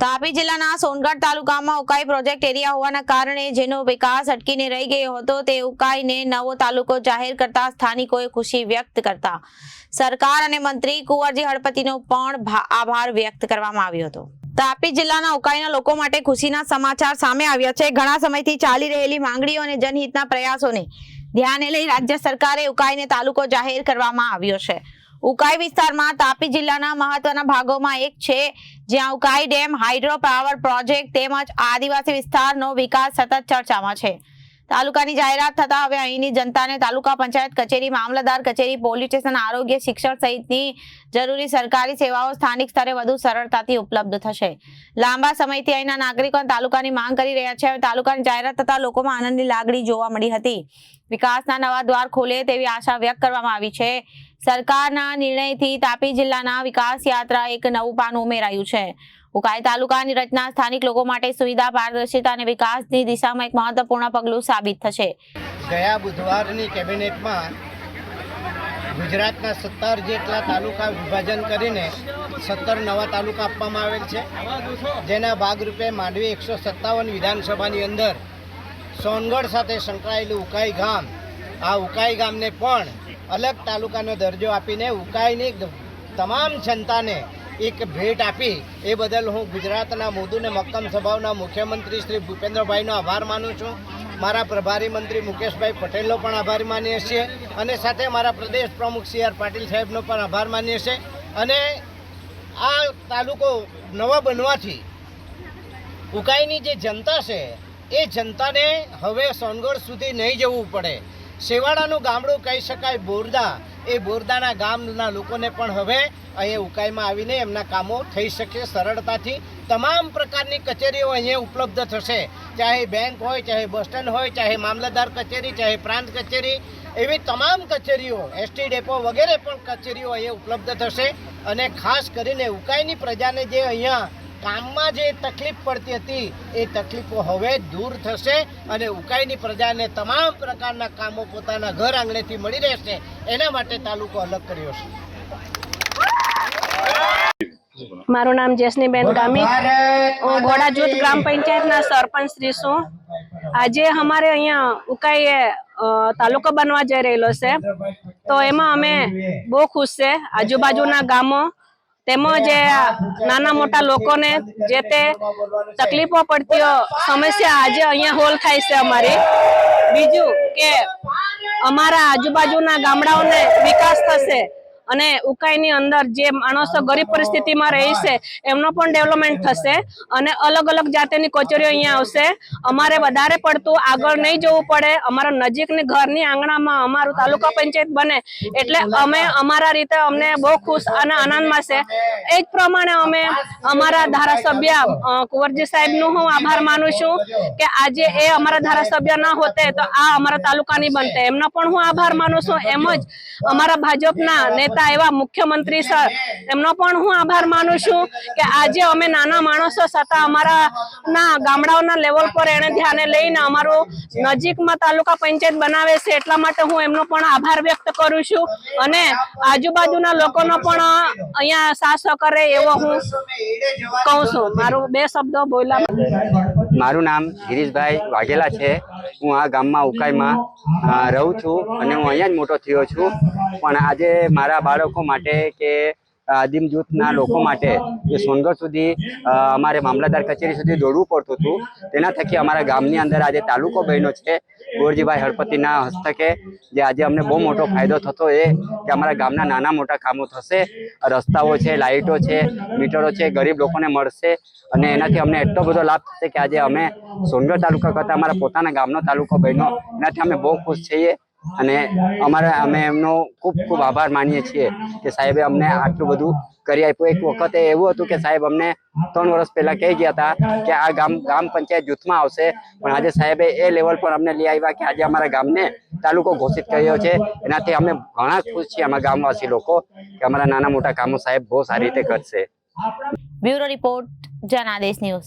તાપી જિલ્લાના સોનગઢ તાલુકામાં Ukai project area હોવાના કારણે જેનો વિકાસ અટકીને રહી ગયો હતો તે ઉકાઈને નવો તાલુકો જાહેર કરતા સ્થાનિકોએ ખુશી વ્યક્ત કરતા સરકાર અને મંત્રી કુંવરજી હળપતિનો પણ આભાર વ્યક્ત કરવામાં આવ્યો હતો। તાપી જિલ્લાના ઉકાઈના લોકો માટે ખુશીના સમાચાર સામે આવ્યા છે। ઘણા સમયથી ચાલી રહેલી માંગણીઓ અને જનહિતના પ્રયાસોને ધ્યાને લઈ રાજ્ય સરકારે ઉકાઈને તાલુકો જાહેર કરવામાં આવ્યો છે। ઉકાઈ વિસ્તારમાં તાપી જિલ્લાના મહત્વના ભાગોમાં એક છે જ્યાં Ukai dam hydro power project તેમજ આદિવાસી વિસ્તારનો વિકાસ સતત ચર્ચામાં છે। તાલુકાની જાહેરાત થતા હવે અહીંની જનતાને તાલુકા પંચાયત કચેરી, મામલતદાર કચેરી, પોલીસ સ્ટેશન, આરોગ્ય, શિક્ષણ સહિતની જરૂરી સરકારી સેવાઓ સ્થાનિક સ્તરે વધુ સરળતાથી ઉપલબ્ધ થશે। લાંબા સમયથી અહીંના નાગરિકો તાલુકાની માંગ કરી રહ્યા છે। તાલુકાની જાહેરાત થતા લોકોમાં આનંદની લાગણી જોવા મળી હતી। વિકાસના નવા દ્વાર ખોલે તેવી આશા વ્યક્ત કરવામાં આવી છે। સરકારના નિર્ણયથી તાપી જિલ્લાના વિકાસ યાત્રા એક નવું પાનું ઉમેરાયું છે। ઉકાઈ તાલુકાની રચના સ્થાનિક લોકો માટે સુવિધા, પારદર્શિતા અને વિકાસની દિશામાં એક મહત્વપૂર્ણ પગલું સાબિત થશે। ગયા બુધવારની કેબિનેટમાં ગુજરાતના 17 જેટલા તાલુકા વિભાજન કરીને 17 નવા તાલુકા આપવામાં આવેલ છે, જેના ભાગરૂપે માંડવી 157 વિધાનસભાની અંદર સોનગઢ સાથે સંકળાયેલું ઉકાઈ ગામ, આ ઉકાઈ ગામને પણ અલગ તાલુકાનો દરજ્જો આપીને ઉકાઈની તમામ જનતાને એક ભેટ આપી એ બદલ હું ગુજરાતના મૃદુ અને મક્કમ સ્વભાવના મુખ્યમંત્રી શ્રી ભૂપેન્દ્રભાઈનો આભાર માનું છું। મારા પ્રભારી મંત્રી મુકેશભાઈ પટેલનો પણ આભાર માનીએ છીએ અને સાથે મારા પ્રદેશ પ્રમુખ CR પાટીલ સાહેબનો પણ આભાર માનીએ છીએ। અને આ તાલુકો નવો બનવાથી ઉકાઈની જે જનતા છે એ જનતાને હવે સોનગઢ સુધી નહીં જવું પડે। શેવાડાનું ગામડું કહી શકાય બોરદા, એ બોરદાના ગામના લોકોને પણ હવે અહીંયા ઉકાઈમાં આવીને એમના કામો થઈ શકે સરળતાથી। તમામ પ્રકારની કચેરીઓ અહીંયા ઉપલબ્ધ થશે, ચાહે બેંક હોય, ચાહે બસ સ્ટેન્ડ હોય, ચાહે મામલતદાર કચેરી, ચાહે પ્રાંત કચેરી, એવી તમામ કચેરીઓ, ST ડેપો વગેરે પણ કચેરીઓ અહીંયા ઉપલબ્ધ થશે। અને ખાસ કરીને ઉકાઈની પ્રજાને જે અહીંયા કામમાં જે તકલીફ પડતી હતી એ તકલીફો હવે દૂર થશે અને ઉકાઈની પ્રજાને તમામ પ્રકારના કામો પોતાના ઘર આંગણેથી મળી રહેશે। એના માટે તાલુકો અલગ કર્યો છે। મારું નામ જેસનીબેન ગામી, હું ઘોડા જૂથ ગ્રામ પંચાયતના સરપંચ શ્રી છું। આજે અમારે અહીંયા ઉકાઈ તાલુકો બનવા જઈ રહેલો છે, તો એમાં અમે બહુ ખુશ છે। આજુબાજુના ગામો તેમજ નાના મોટા લોકોને જે તે તકલીફો પડતી સમસ્યા આજે અહીંયા હોલ થાય છે અમારી। બીજું કે અમારા આજુબાજુના ગામડાઓને વિકાસ થશે અને ઉકાઈની અંદર જે માણસો ગરીબ પરિસ્થિતિમાં રહે છે એમનો પણ ડેવલપમેન્ટ થશે અને અલગ અલગ જાતિની કચેરીઓ અહીંયા આવશે। અમારે વધારે પડતું આગળ નહીં જવું પડે, અમારા નજીકની ઘરની આંગણામાં અમારું તાલુકા પંચાયત બને એટલે અમે અમારા રીતે અમને બહુ ખુશ અને આનંદમાં છે। એ જ પ્રમાણે અમે અમારા ધારાસભ્ય કુંવરજી સાહેબનું હું આભાર માનું છું કે આજે એ અમારા ધારાસભ્ય ના હોતે તો આ અમારા તાલુકા નહીં બનતે, એમનો પણ હું આભાર માનું છું। એમ જ અમારા ભાજપના નેતા એવા મુખ્યમંત્રી સર, એમનો પણ હું આભાર માનું છું કે આજે અમે નાના માણસો છતાં અમારા ગામડાઓના લેવલ પર એને ધ્યાને લઈને અમારું નજીકમાં તાલુકા પંચાયત બનાવે છે, એટલા માટે હું એમનો પણ આભાર વ્યક્ત કરું છું અને આજુબાજુના લોકોનો પણ અહીંયા સાથ સહકાર એવો હું કહું છું। મારું 2 શબ્દો બોલ્યા। મારું નામ ગિરીશભાઈ વાઘેલા છે। હું આ ગામમાં ઉકાઈમાં રહું છું અને હું અહીંયા જ મોટો થયો છું, પણ આજે મારા બાળકો માટે કે આદિમ જૂથના લોકો માટે જે સોનગઢ સુધી અમારે મામલતદાર કચેરી સુધી દોડવું પડતું હતું, તેના થકી અમારા ગામની અંદર આજે તાલુકો બન્યો છે કુંવરજીભાઈ હળપતિના હસ્તકે। જે આજે અમને બહુ મોટો ફાયદો થતો એ કે અમારા ગામના નાના મોટા કામો થશે, રસ્તાઓ છે, લાઇટો છે, મીટરો છે, ગરીબ લોકોને મળશે અને એનાથી અમને એટલો બધો લાભ થશે કે આજે અમે સોનગઢ તાલુકા કરતાં અમારા પોતાના ગામનો તાલુકો બન્યો, એનાથી અમે બહુ ખુશ છીએ અને અમે એમનો ખૂબ ખૂબ આભાર માનીએ છીએ કે સાહેબે અમને આટલું બધું કરી આપ્યું। એક વખતે એવું હતું કે સાહેબ અમને 3 વર્ષ પહેલા કહી ગયા હતા કે આ ગામ પંચાયત જૂથમાં આવશે, પણ આજે સાહેબે એ લેવલ પર અમને લઈ આવ્યા કે આજે અમારા ગામને તાલુકો ઘોષિત કર્યો છે। એનાથી અમે ઘણા ખુશ છીએ અમારા ગામવાસી લોકો કે અમારા નાના મોટા કામો સાહેબ બહુ સારી રીતે કરશે। Bureau report, Janadesh news.